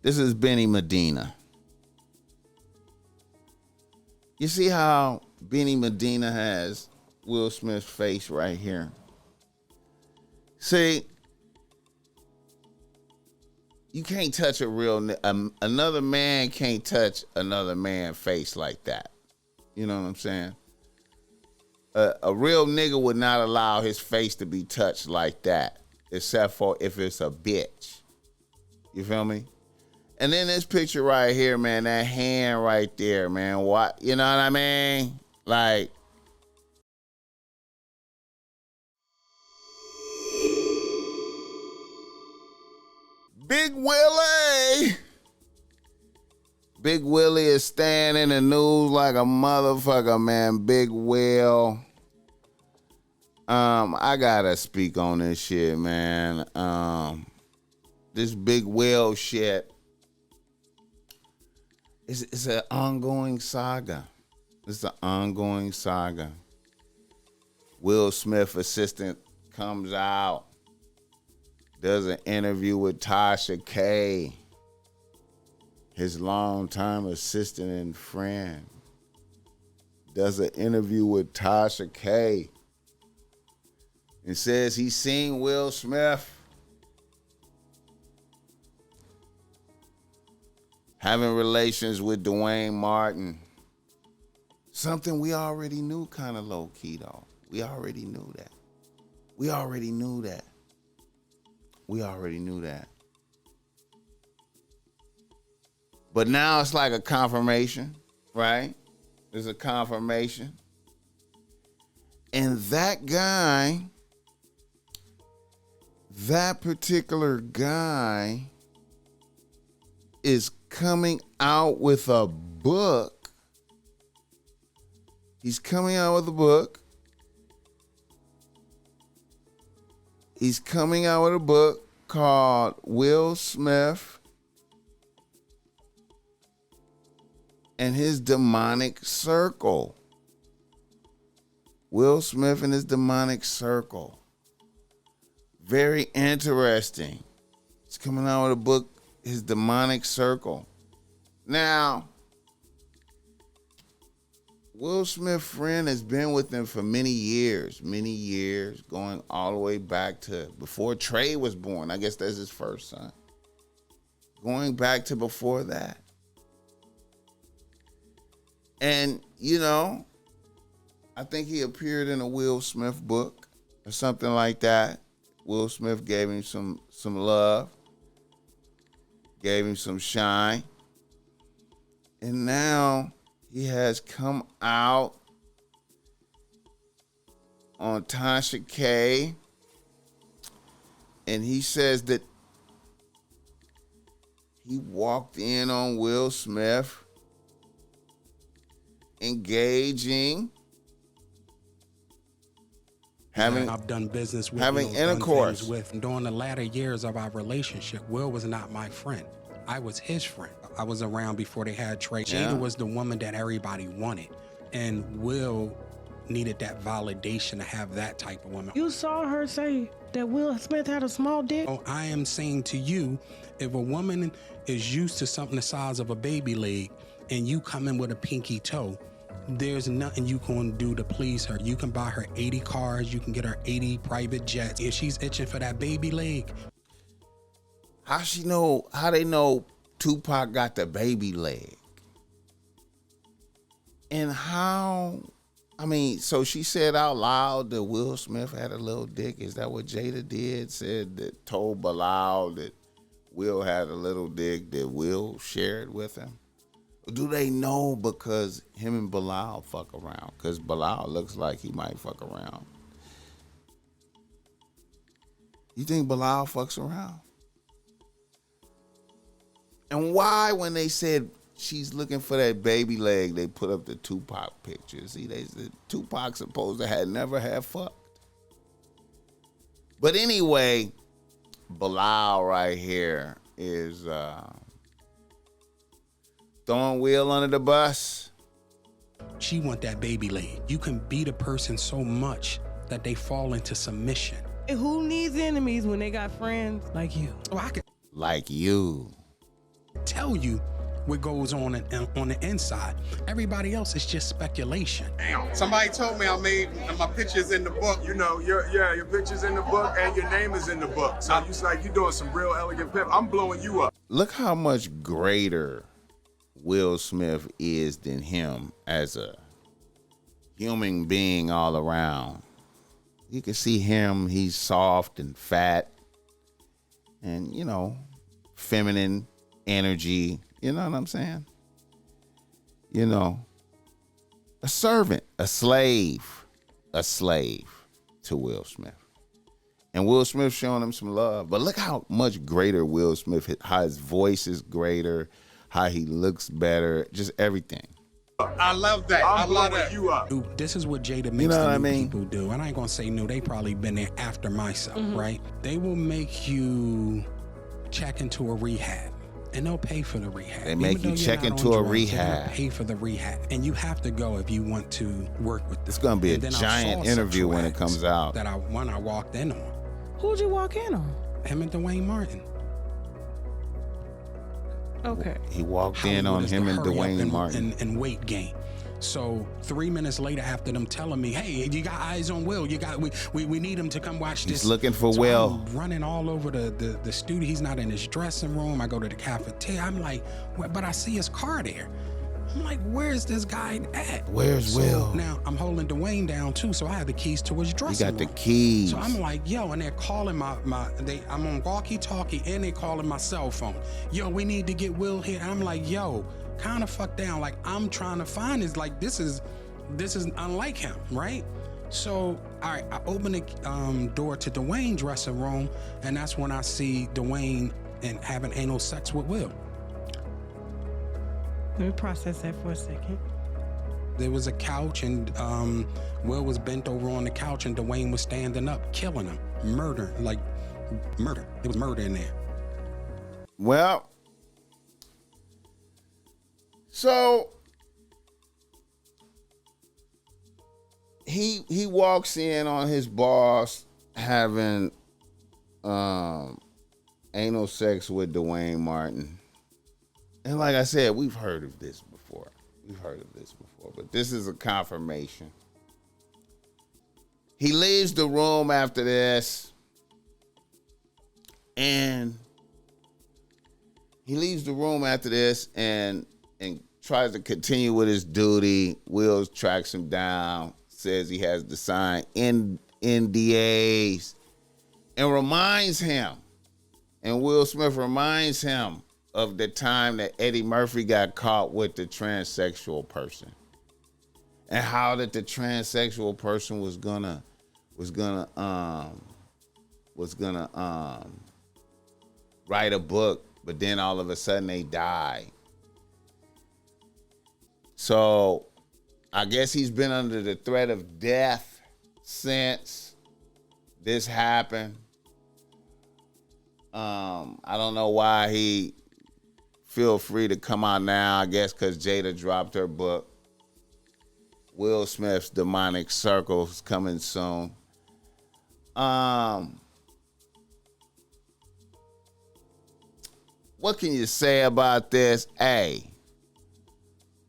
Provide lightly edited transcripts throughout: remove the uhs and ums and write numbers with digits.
This is Benny Medina. You see how Benny Medina has Will Smith's face right here? See, you can't touch another man can't touch another man's face like that. You know what I'm saying? A real nigga would not allow his face to be touched like that, except for if it's a bitch. You feel me? And then this picture right here, man, that hand right there, man. What, you know what I mean? Like, Big Willie. Big Willie is staying in the news like a motherfucker, man. Big Will. I gotta speak on this shit, man. This Big Will shit. It's an ongoing saga. It's an ongoing saga. Will Smith assistant comes out, does an interview with Tasha K, his longtime assistant and friend. Does an interview with Tasha K and says he's seen Will Smith having relations with Dwayne Martin. Something we already knew kind of low key though. We already knew that. We already knew that. But now it's like a confirmation, right? There's a confirmation. And that guy, that particular guy is coming out with a book. He's coming out with a book. He's coming out with a book called Will Smith and His Demonic Circle. Will Smith and His Demonic Circle. Very interesting. He's coming out with a book, His Demonic Circle. Now, Will Smith's friend has been with him for many years, going all the way back to before Trey was born. I guess that's his first son. Going back to before that. And, you know, I think he appeared in a Will Smith book or something like that. Will Smith gave him some love, gave him some shine. And now he has come out on Tasha K, and he says that he walked in on Will Smith engaging, I've done business with, having intercourse with. During the latter years of our relationship, Will was not my friend. I was his friend. I was around before they had Trey. Yeah. Jada was the woman that everybody wanted, and Will needed that validation to have that type of woman. You saw her say that Will Smith had a small dick? Oh, I am saying to you, if a woman is used to something the size of a baby leg and you come in with a pinky toe, there's nothing you can do to please her. You can buy her 80 cars, you can get her 80 private jets. If she's itching for that baby leg. How they know Tupac got the baby leg? And how, so she said out loud that Will Smith had a little dick. Is that what Jada did? Told Bilal that Will had a little dick that Will shared with him? Or do they know because him and Bilal fuck around? Because Bilal looks like he might fuck around. You think Bilal fucks around? And why, when they said she's looking for that baby leg, they put up the Tupac picture? See, they said Tupac supposed to never have fucked. But anyway, Bilal right here is throwing Will under the bus. She want that baby leg. You can beat a person so much that they fall into submission. And who needs enemies when they got friends like you? Oh, Like you. tell you what goes on the inside. Everybody else is just speculation. Somebody told me I made my pictures in the book. You know, your picture's in the book and your name is in the book. So you're doing some real elegant pimp. I'm blowing you up. Look how much greater Will Smith is than him as a human being all around. You can see him, he's soft and fat and, you know, feminine energy. You know what I'm saying? You know, a servant, a slave to Will Smith. And Will Smith showing him some love. But look how much greater Will Smith, how his voice is greater, how he looks better, just everything. I love that. I love that. You up. Dude, this is what Jada makes You know what I the new mean? people do. And I ain't gonna say new, they probably been there after myself, right? They will make you check into a rehab. And they'll pay for the rehab. They make Even you though check you're not into on a drugs, they're gonna rehab. pay for the rehab. And you have to go if you want to work with them. It's gonna be a And then I giant saw interview when it sexual comes acts out. That I walked in on. Who'd you walk in on? Him and Dwayne Martin. Okay. He walked in Hollywood on is him to and hurry up Dwayne Martin. and weight gain. So 3 minutes later, after them telling me, "Hey, you got eyes on Will. We need him to come watch this." He's looking for So Will. I'm running all over the studio. He's not in his dressing room. I go to the cafeteria. I'm like, but I see his car there. I'm like, where's this guy at? Where's Will? Now I'm holding Dwayne down too, so I have the keys to his He dressing got the room. keys. So I'm like, yo, and they're calling I'm on walkie-talkie and they calling my cell phone. Yo, we need to get Will here. And I'm like, yo, kind of fuck down. Like, I'm trying to find this. Like, this is unlike him, right? So, all right, I open the door to Dwayne's dressing room, and that's when I see Dwayne and having anal sex with Will. Let me process that for a second. There was a couch, and Will was bent over on the couch, and Dwayne was standing up, killing him, murder. There was murder in there. Well, so he walks in on his boss having anal sex with Dwayne Martin. And like I said, we've heard of this before. But this is a confirmation. He leaves the room after this, and tries to continue with his duty. Will tracks him down, says he has to sign NDAs, and Will Smith reminds him of the time that Eddie Murphy got caught with the transsexual person, and how that the transsexual person was gonna write a book, but then all of a sudden they died. So I guess he's been under the threat of death since this happened. I don't know why he feel free to come out now. I guess because Jada dropped her book. Will Smith's Demonic Circle is coming soon. What can you say about this? Hey,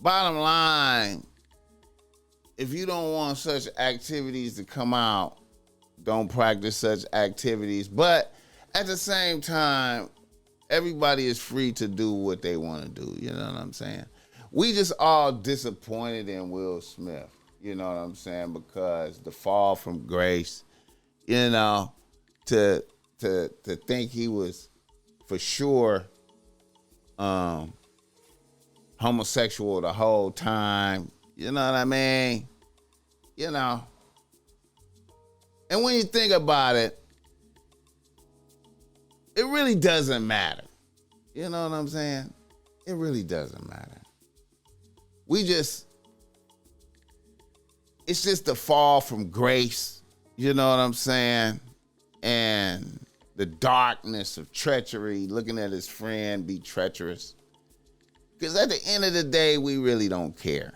bottom line, if you don't want such activities to come out, don't practice such activities. But at the same time, everybody is free to do what they want to do. You know what I'm saying? We just all disappointed in Will Smith. You know what I'm saying? Because the fall from grace, you know, to think he was for sure homosexual the whole time. You know what I mean? You know. And when you think about it, it really doesn't matter. You know what I'm saying? It really doesn't matter. It's just the fall from grace. You know what I'm saying? And the darkness of treachery, looking at his friend be treacherous. Because at the end of the day, we really don't care.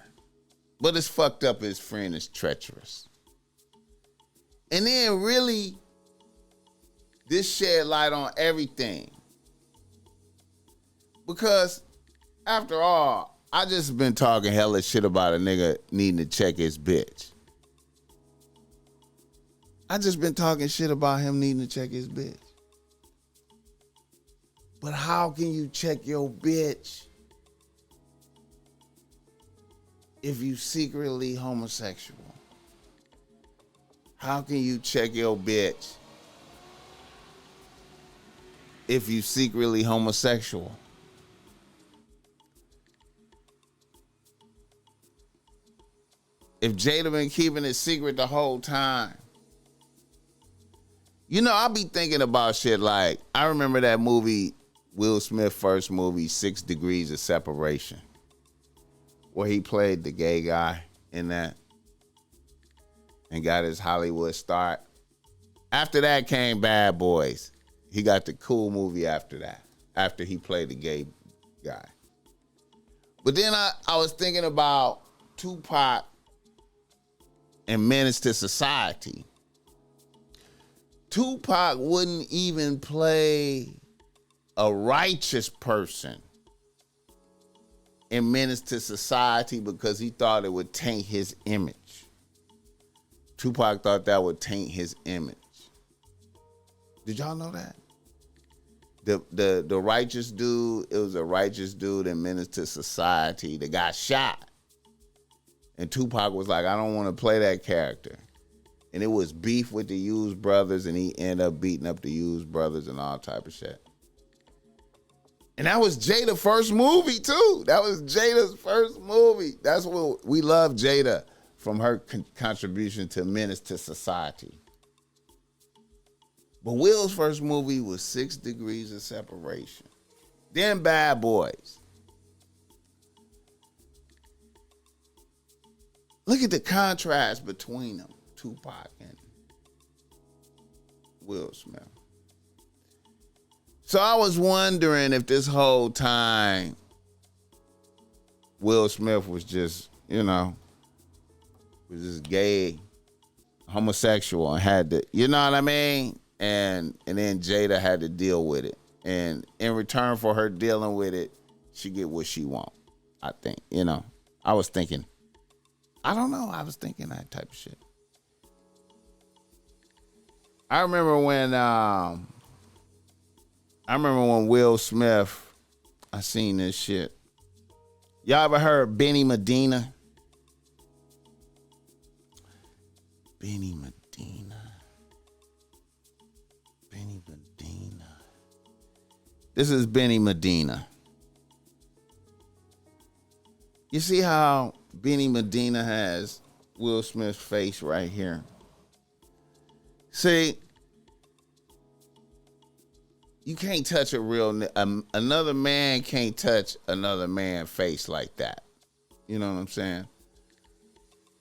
But it's fucked up his friend is treacherous. And then really, this shed light on everything. Because after all, I just been talking hella shit about a nigga needing to check his bitch. I just been talking shit about him needing to check his bitch. But how can you check your bitch if you secretly homosexual? How can you check your bitch if you secretly homosexual? If Jada been keeping it secret the whole time. You know, I be thinking about shit like, I remember that movie, Will Smith first movie, 6 Degrees of Separation, where he played the gay guy in that and got his Hollywood start. After that came Bad Boys. He got the cool movie after that, after he played the gay guy. But then I was thinking about Tupac and Menace to Society. Tupac wouldn't even play a righteous person in Menace to Society because he thought it would taint his image. Tupac thought that would taint his image. Did y'all know that? The righteous dude, it was a righteous dude in Menace to Society that got shot. And Tupac was like, I don't want to play that character. And it was beef with the Hughes brothers, and he ended up beating up the Hughes brothers and all type of shit. And that was Jada's first movie, too. That was Jada's first movie. That's what we love Jada from her contribution to Menace to Society. But Will's first movie was 6 Degrees of Separation. Then Bad Boys. Look at the contrast between them, Tupac and Will Smith. So I was wondering if this whole time Will Smith was just, was just gay, homosexual, and had to, you know what I mean? And then Jada had to deal with it. And in return for her dealing with it, she get what she want, I think. I was thinking that type of shit. I remember when Will Smith, I seen this shit. Y'all ever heard Benny Medina? Benny Medina. This is Benny Medina. You see how Benny Medina has Will Smith's face right here? See, you can't touch another man can't touch another man's face like that. You know what I'm saying?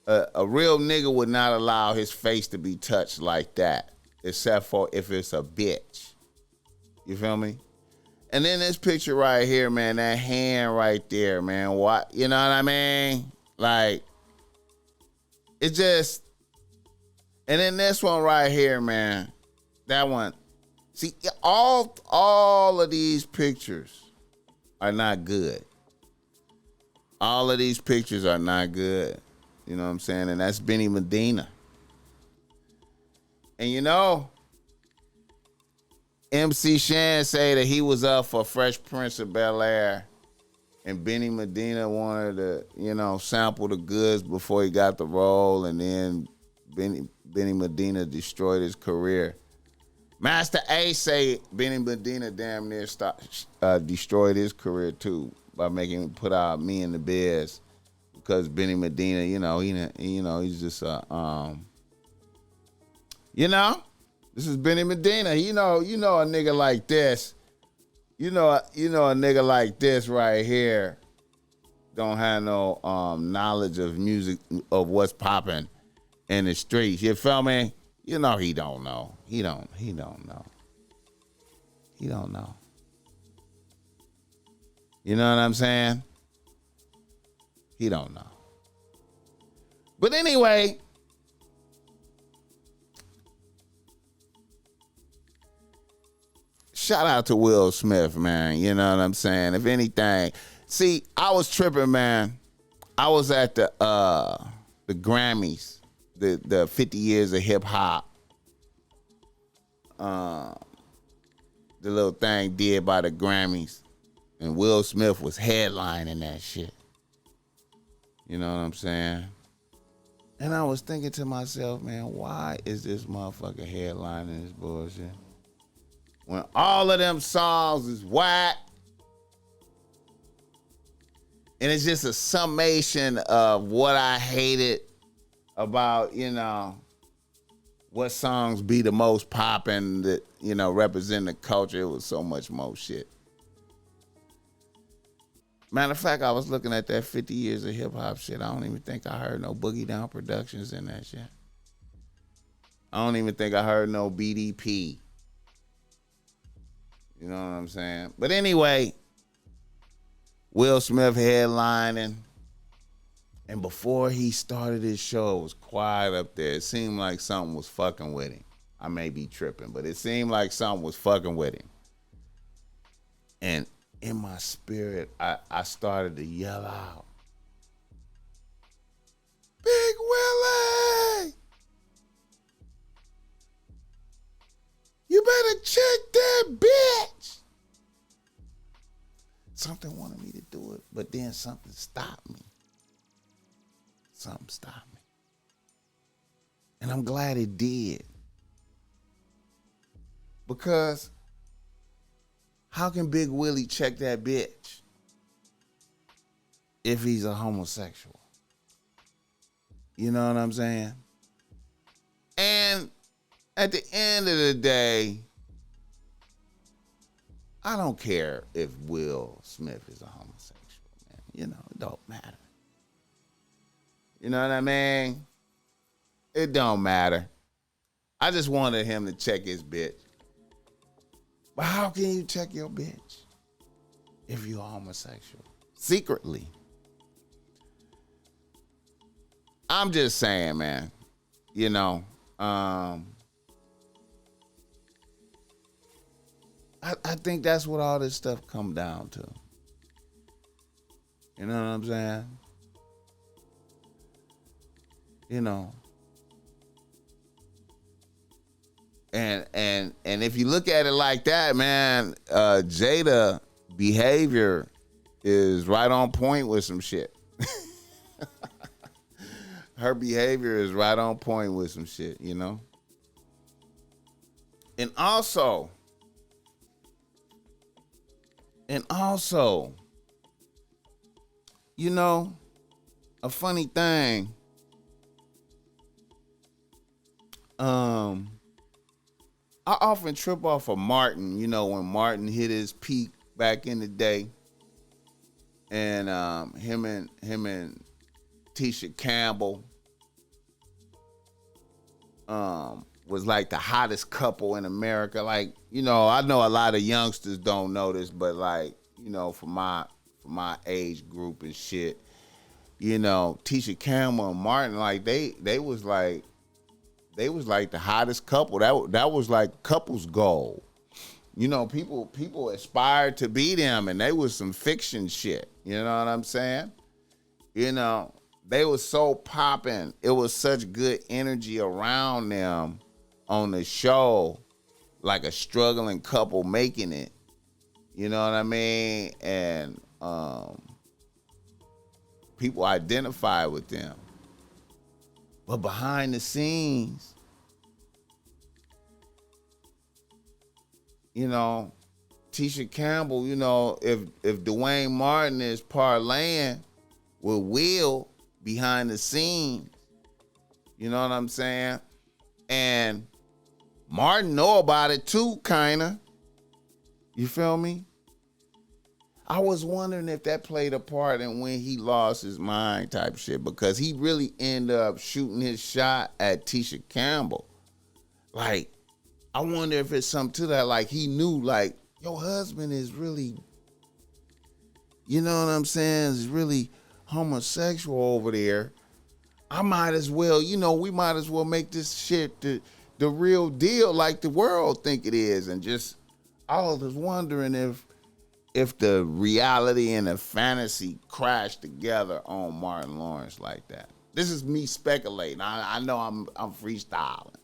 A real nigga would not allow his face to be touched like that, except for if it's a bitch. You feel me? And then this picture right here, man, that hand right there, man, what, you know what I mean? Like, it just, and then this one right here, man, that one. See, all of these pictures are not good. All of these pictures are not good. You know what I'm saying? And that's Benny Medina. And MC Shan say that he was up for Fresh Prince of Bel-Air, and Benny Medina wanted to, sample the goods before he got the role, and then Benny Medina destroyed his career. Master A say Benny Medina damn near destroyed his career too by making him put out Me and the Biz, because Benny Medina, he's just this is Benny Medina. You know a nigga like this. You know a nigga like this right here don't have no knowledge of music, of what's popping in the streets. You feel me? He don't know. He don't know. He don't know. You know what I'm saying? He don't know. But anyway, shout out to Will Smith, man. You know what I'm saying? If anything, see, I was tripping, man. I was at the Grammys, the 50 years of hip hop. The little thing did by the Grammys, and Will Smith was headlining that shit. You know what I'm saying? And I was thinking to myself, man, why is this motherfucker headlining this bullshit? When all of them songs is whack. And it's just a summation of what I hated about, you know, what songs be the most popping that, you know, represent the culture. It was so much more shit. Matter of fact, I was looking at that 50 years of hip hop shit. I don't even think I heard no Boogie Down Productions in that shit. I don't even think I heard no BDP. You know what I'm saying? But anyway, Will Smith headlining. And before he started his show, it was quiet up there. It seemed like something was fucking with him. I may be tripping, but it seemed like something was fucking with him. And in my spirit, I started to yell out, Big Willie! You better check that bitch! Something wanted me to do it, but then something stopped me. Something stopped me. And I'm glad it did. Because how can Big Willie check that bitch if he's a homosexual? You know what I'm saying? And at the end of the day, I don't care if Will Smith is a homosexual, man. You know, it don't matter. You know what I mean? It don't matter. I just wanted him to check his bitch. But how can you check your bitch if you're homosexual? Secretly. I'm just saying, man. You know, I think that's what all this stuff come down to. You know what I'm saying? You know. And if you look at it like that, man, Jada behavior is right on point with some shit. Her behavior is right on point with some shit, you know? And also, you know, a funny thing, I often trip off of Martin, you know, when Martin hit his peak back in the day. And him and Tisha Campbell was like the hottest couple in America. Like, you know, I know a lot of youngsters don't know this, but like, you know, for my age group and shit, you know, Tisha Campbell and Martin, like they was like the hottest couple. That was like couples goal. You know, people aspired to be them, and they was some fiction shit. You know what I'm saying? You know, they was so popping. It was such good energy around them on the show, like a struggling couple making it. You know what I mean? And people identify with them. But behind the scenes, you know, Tisha Campbell, you know, if Dwayne Martin is parlaying with Will behind the scenes, you know what I'm saying? And Martin know about it too, kinda. You feel me? I was wondering if that played a part in when he lost his mind type shit, because he really ended up shooting his shot at Tisha Campbell. Like, I wonder if it's something to that. Like, he knew, like, your husband is really, you know what I'm saying, is really homosexual over there. I might as well, you know, we might as well make this shit the real deal like the world think it is, and just I was wondering if the reality and the fantasy crashed together on Martin Lawrence like that. This is me speculating. I know I'm freestyling.